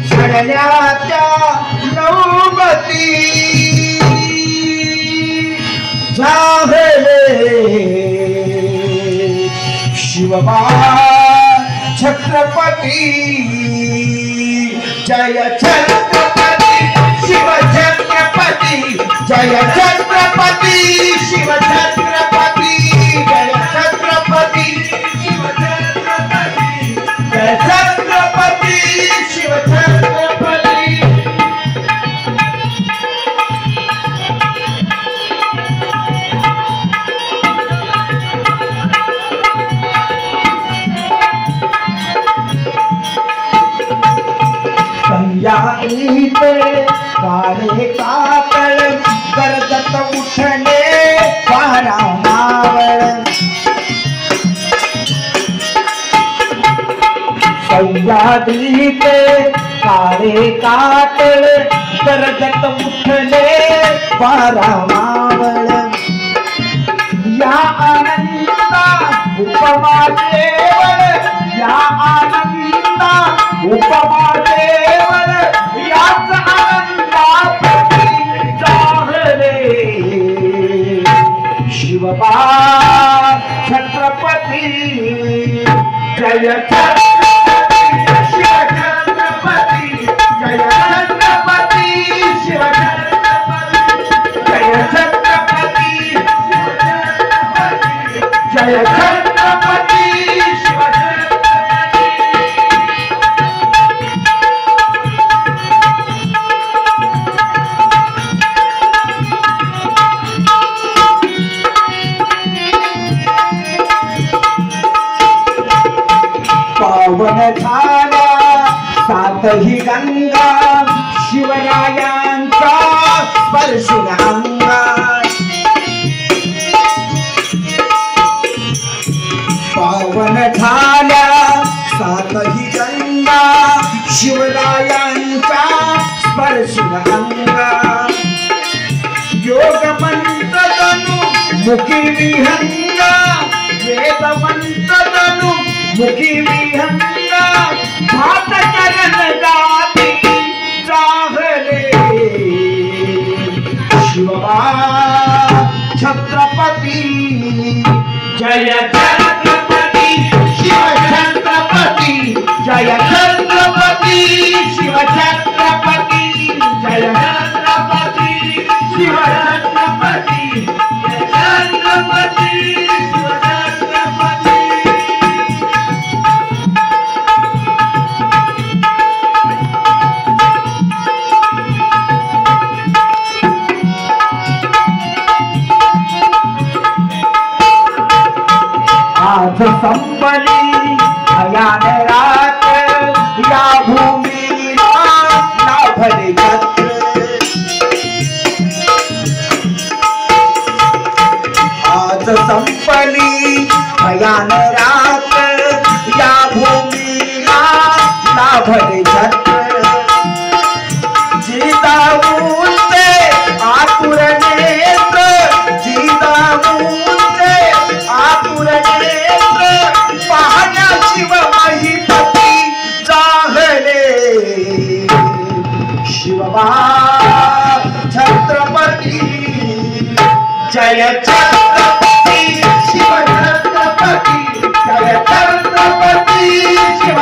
झडल्या त्या नौबती झाले शिवबा छत्रपती जय छत्रपती शिव छत्रपती जय छत्रपती शिव छत्रपती जय छत्रपती शिव छत्रपती जय छत्रपती शिव छत्रपती संयाईते काळे कातळ गरजत उठले वारा मावळ संयाईते काळे कातळ गरजत उठले वारा मावळ या आनंदा उपमा केवळ या आनंदा उपमा केवळ याच आनंदापती जाहले शिवबा छत्रपती जय छत्रपती शिव छत्रपती जय छत्रपती शिव छत्रपती जय छत्रपती जय छत्रपती शिव पावन झाला सातही गंगा शिवरायांचा स्पर्शून अंगा पावन झाल्या सातही गंगा शिवरायांचा स्पर्शून अंगा योग मंत्र तनु मुखी विहंगा वेद मंत्र तनु मुखी विहंगा भात करण गाती जाहले शिवबा छत्रपती जय छत्रपती शिव छत्रपती जय छत्रपती शिव छत्रपती जय छत्रपती शिव छत्रपती जय छत्रपती शिव छत्रपती आज संपली भयान रात या भूमीला लाभले छत्र आज संपली भयान रात या भूमीला लाभले छत्र जिजाऊचे आतुर नेत्र जिजाऊचे आतुर नेत्र पाहण्या शिव महिपती जाहले शिवबा छत्रपती जय छत्रपती शिव छत्रपती जय छत्रपती शिव